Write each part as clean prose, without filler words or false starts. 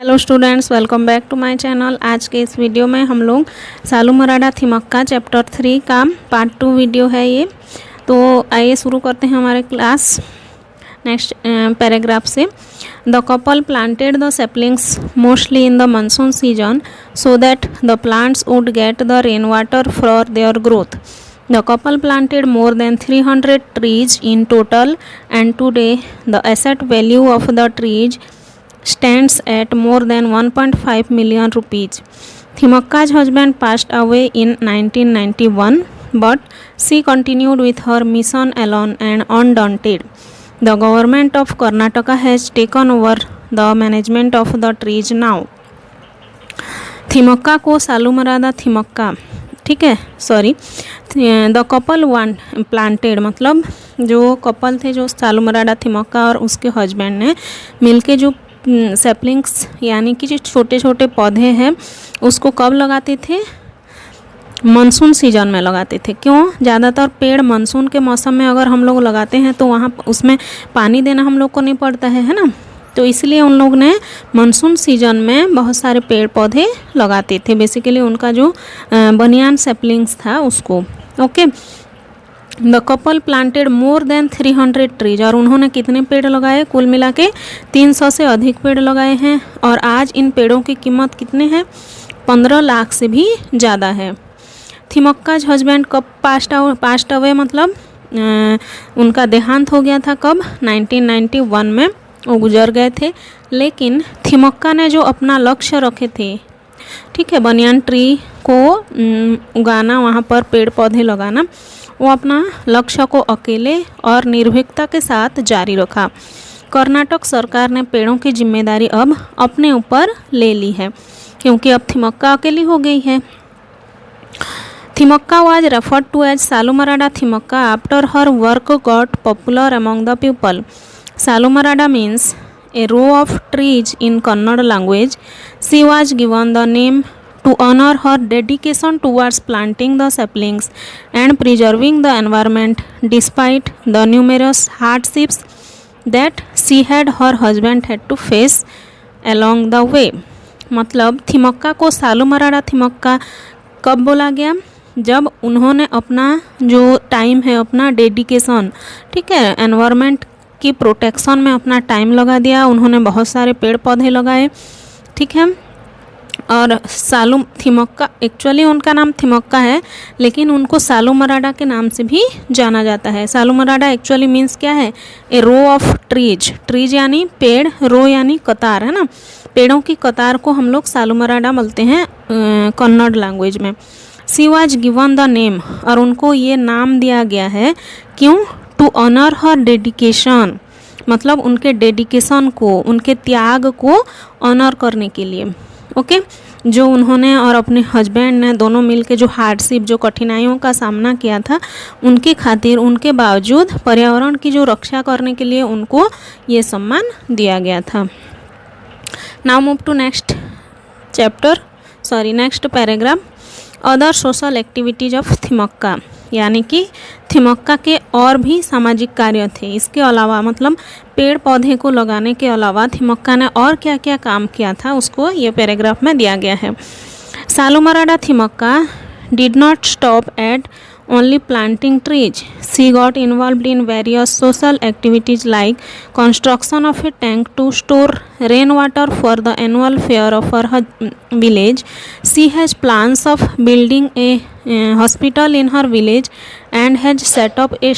Hello students, welcome back to my channel. आज के इस वीडियो में हम लोग सालुमराडा थिमक्का चैप्टर 3 का पार्ट 2 वीडियो है ये। तो आइए शुरू करते हैं हमारे क्लास। नेक्स्ट पैराग्राफ से, the couple planted the saplings mostly in the monsoon season so that the plants would get the rain water for their growth. The couple planted more than 300 trees in total, and today the asset value of the trees stands at more than 1.5 million rupees. Thimakka's husband passed away in 1991, but she continued with her mission alone and undaunted. The government of Karnataka has taken over the management of the trees now. Thimmakka को सालुमरादा थिमक्का, ठीक है, sorry, the couple planted मतलब जो couple थे, जो सालुमराडा थिमक्का और उसके husband ने मिलके जो सैपलिंग्स यानी कि जो छोटे छोटे पौधे हैं उसको कब लगाते थे? मानसून सीजन में लगाते थे। क्यों? ज़्यादातर पेड़ मानसून के मौसम में अगर हम लोग लगाते हैं तो वहाँ उसमें पानी देना हम लोग को नहीं पड़ता है ना, तो इसलिए उन लोग ने मानसून सीजन में बहुत सारे पेड़ पौधे लगाते थे। बेसिकली उनका जो बनियान सैपलिंग्स था उसको। Okay, the couple planted more than 300 trees, और उन्होंने कितने पेड़ लगाए? कुल मिला के 300 से अधिक पेड़ लगाए हैं। और आज इन पेड़ों की कीमत कितने हैं? 15 लाख से भी ज़्यादा है। थिमक्काज हस्बैंड कब पास्ट अवे मतलब उनका देहांत हो गया था कब? 1991 में वो गुजर गए थे। लेकिन थिमक्का ने जो अपना लक्ष्य रखे थे, ठीक है, बनियान ट्री को उगाना, वहाँ पर पेड़ पौधे लगाना, वो अपना लक्ष्य को अकेले और निर्भीकता के साथ जारी रखा। कर्नाटक सरकार ने पेड़ों की जिम्मेदारी अब अपने ऊपर ले ली है, क्योंकि अब थिमक्का अकेली हो गई है। Thimmakka was referred to as Salumarada Thimmakka after her work got popular among the people. Salumarada means a row of trees in Kannada language. She was given the name to honor her dedication towards planting the saplings and preserving the environment despite the numerous hardships that she and her husband had to face along the way. मतलब थिमक्का को सालुमराडा थिमक्का कब बोला गया? जब उन्होंने अपना जो time है, अपना डेडिकेशन, ठीक है, एनवायरनमेंट की प्रोटेक्शन में अपना टाइम लगा दिया। उन्होंने बहुत सारे पेड़ पौधे लगाए, ठीक है। और थिमक्का, एक्चुअली उनका नाम थिमक्का है, लेकिन उनको सालुमराडा के नाम से भी जाना जाता है। सालुमराडा एक्चुअली मीन्स क्या है? ए रो ऑफ ट्रीज। ट्रीज यानी पेड़, रो यानी कतार, है ना। पेड़ों की कतार को हम लोग सालुमराडा बोलते हैं कन्नड़ लैंग्वेज में। She was given the name, और उनको ये नाम दिया गया है। क्यों? टू ऑनर हर डेडिकेशन, मतलब उनके डेडिकेशन को, उनके त्याग को ऑनर करने के लिए। ओके, जो उन्होंने और अपने हस्बैंड ने दोनों मिलके जो हार्डशिप, जो कठिनाइयों का सामना किया था, उनके खातिर, उनके बावजूद पर्यावरण की जो रक्षा करने के लिए उनको ये सम्मान दिया गया था। Now move to next paragraph. Other social activities of Thimmakka, यानी कि थिमक्का के और भी सामाजिक कार्य थे। इसके अलावा मतलब पेड़ पौधे को लगाने के अलावा थिमक्का ने और क्या क्या काम किया था, उसको ये पैराग्राफ में दिया गया है। Saalumarada Thimmakka did not stop at only planting trees. She got involved in various social activities like construction of a tank to store rainwater for the annual fair of her village. She has plans of building a hospital in her village and has set up a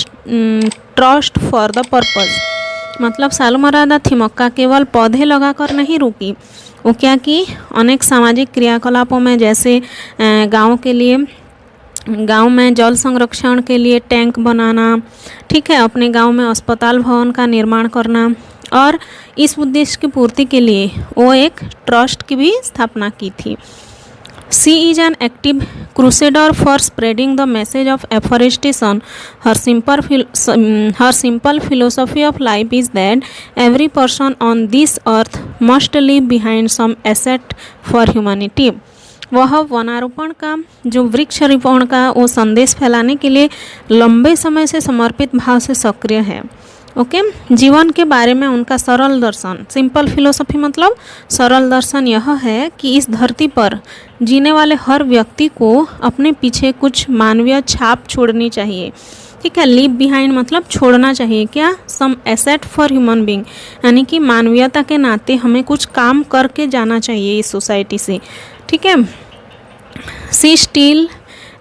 trust for the purpose. मतलब सालुमरादा थिमक्का केवल पौधे लगाकर नहीं रुकी, वो क्या की? अनेक सामाजिक क्रियाकलापों में, जैसे गांव में जल संरक्षण के लिए टैंक बनाना, ठीक है, अपने गांव में अस्पताल भवन का निर्माण करना, और इस उद्देश्य की पूर्ति के लिए वो एक ट्रस्ट की भी स्थापना की थी। She is an active crusader for spreading the message of afforestation. Her simple philosophy of life is that every person on this earth must leave behind some asset for humanity. वह वनारोपण का, जो वृक्षारोपण का वो संदेश फैलाने के लिए लंबे समय से समर्पित भाव से सक्रिय है. ओके। जीवन के बारे में उनका सरल दर्शन, सिंपल फिलोसफी मतलब सरल दर्शन यह है कि इस धरती पर जीने वाले हर व्यक्ति को अपने पीछे कुछ मानवीय छाप छोड़नी चाहिए। ठीक है, लीव बिहाइंड मतलब छोड़ना चाहिए क्या, सम एसेट फॉर ह्यूमन बीइंग, यानी कि मानवीयता के नाते हमें कुछ काम करके जाना चाहिए इस सोसाइटी से। ठीक है। She still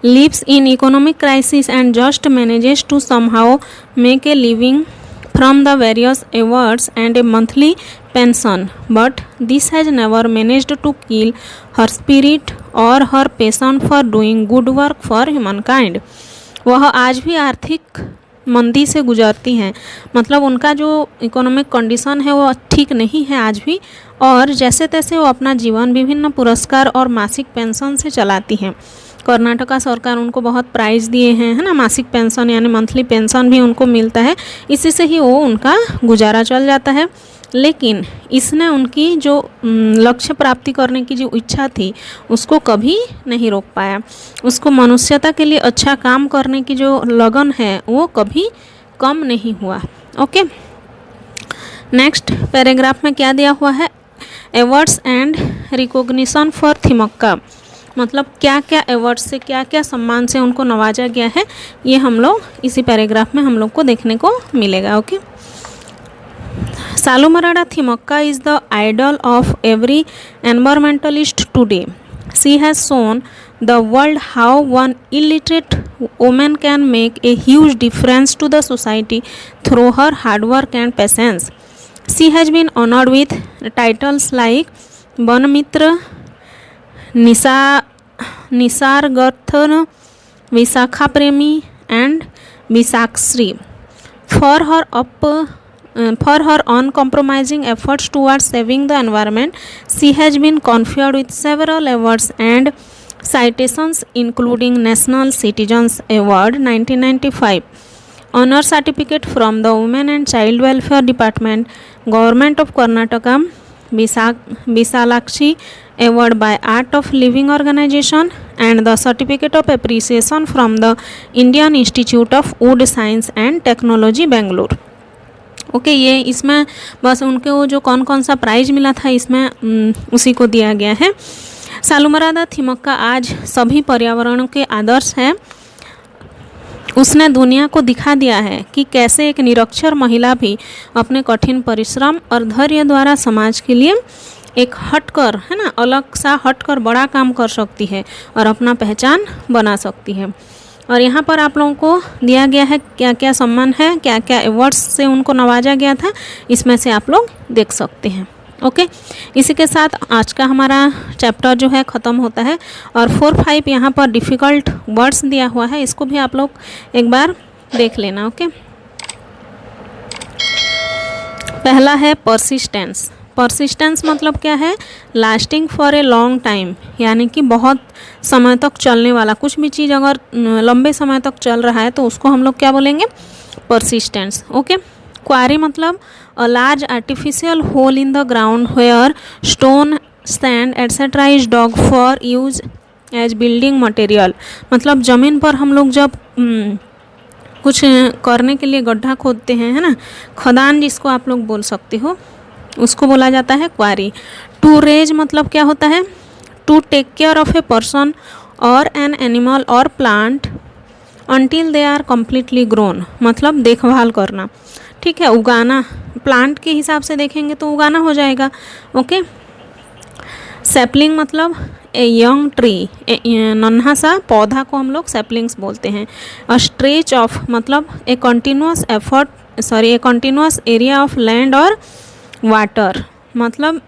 lives in economic crisis and just manages to somehow make a living from the various awards and a monthly pension, but this has never managed to kill her spirit or her passion for doing good work for humankind. वह आज भी आर्थिक मंदी से गुजरती हैं, मतलब उनका जो इकोनॉमिक कंडीशन है वो ठीक नहीं है आज भी, और जैसे तैसे वो अपना जीवन विभिन्न पुरस्कार और मासिक पेंशन से चलाती हैं। कर्नाटका सरकार उनको बहुत प्राइज़ दिए हैं, है ना, मासिक पेंशन यानी मंथली पेंशन भी उनको मिलता है, इसी से ही वो उनका गुजारा चल जाता है। लेकिन इसने उनकी जो लक्ष्य प्राप्ति करने की जो इच्छा थी उसको कभी नहीं रोक पाया। उसको मनुष्यता के लिए अच्छा काम करने की जो लगन है वो कभी कम नहीं हुआ। ओके, नेक्स्ट पैराग्राफ में क्या दिया हुआ है, awards and recognition for Thimmakka, मतलब क्या क्या अवार्ड से, क्या क्या सम्मान से उनको नवाजा गया है, ये हम लोग इसी पैराग्राफ में हम लोग को देखने को मिलेगा। Okay, Saalumarada Thimmakka is the idol of every environmentalist today. She has shown the world how one illiterate woman can make a huge difference to the society through her hard work and patience. She has been honoured with titles like Vanamitra, Nisargarathna, Vishakha Premi and Vishakhashri for her uncompromising efforts towards saving the environment. She has been conferred with several awards and citations including National Citizens Award 1995, honor certificate from the Women and Child Welfare Department, Government of Karnataka, Visalakshi Award by Art of Living Organization, and the certificate of appreciation from the Indian Institute of Wood Science and Technology, Bangalore. Okay, ये इसमें बस उनके वो जो कौन कौन सा price मिला था इसमें उसी को दिया गया है। सालुमराडा थिमक्का आज सभी पर्यावरणों के आदर्श है। उसने दुनिया को दिखा दिया है कि कैसे एक निरक्षर महिला भी अपने कठिन परिश्रम और धैर्य द्वारा समाज के लिए एक हटकर, है ना, अलग सा हटकर बड़ा काम कर सकती है और अपना पहचान बना सकती है। और यहाँ पर आप लोगों को दिया गया है क्या क्या सम्मान है, क्या क्या अवार्ड्स से उनको नवाजा गया था, इसमें से आप लोग देख सकते हैं। ओके, इसी के साथ आज का हमारा चैप्टर जो है ख़त्म होता है। और 4-5 यहाँ पर डिफ़िकल्ट वर्ड्स दिया हुआ है, इसको भी आप लोग एक बार देख लेना। ओके, पहला है परसिस्टेंस। परसिस्टेंस मतलब क्या है, lasting for a long time, यानी कि बहुत समय तक चलने वाला, कुछ भी चीज़ अगर लंबे समय तक चल रहा है तो उसको हम लोग क्या बोलेंगे, परसिस्टेंस। ओके, क्वारी मतलब a large artificial hole in the ground where stone, sand etcetera is dug for use as building material, मतलब ज़मीन पर हम लोग जब कुछ करने के लिए गड्ढा खोदते हैं, है ना, खदान जिसको आप लोग बोल सकते हो, उसको बोला जाता है क्वारी। टू रेज मतलब क्या होता है, to take care of a person और एन एनिमल और plant until they are completely grown, मतलब देखभाल करना। ठीक है, उगाना, प्लांट के हिसाब से देखेंगे तो उगाना हो जाएगा। ओके, सैपलिंग मतलब ए यंग ट्री, नन्हा सा पौधा को हम लोग सैपलिंग्स बोलते हैं। अ स्ट्रेच ऑफ मतलब ए continuous A continuous area of land और वाटर, मतलब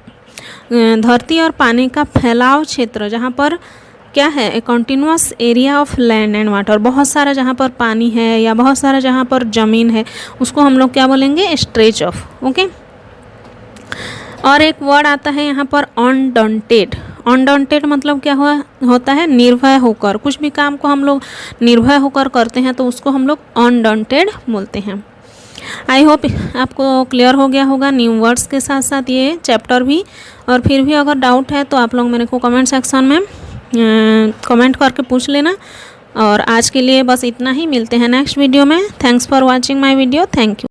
धरती और पानी का फैलाव क्षेत्र, जहाँ पर क्या है, ए continuous area of land and water, बहुत सारा जहाँ पर पानी है या बहुत सारा जहाँ पर ज़मीन है उसको हम लोग क्या बोलेंगे, स्ट्रेच ऑफ। ओके, और एक वर्ड आता है यहाँ पर अनडॉन्टेड। अनडॉन्टेड मतलब क्या होता है, निर्भय होकर, कुछ भी काम को हम लोग निर्भय होकर करते हैं तो उसको हम लोग अनडॉन्टेड बोलते हैं। आई होप आपको क्लियर हो गया होगा न्यू वर्ड्स के साथ साथ ये चैप्टर भी। और फिर भी अगर डाउट है तो आप लोग मेरे को कमेंट सेक्शन में कमेंट करके पूछ लेना। और आज के लिए बस इतना ही, मिलते हैं नेक्स्ट वीडियो में। Thanks for watching my video, thank you.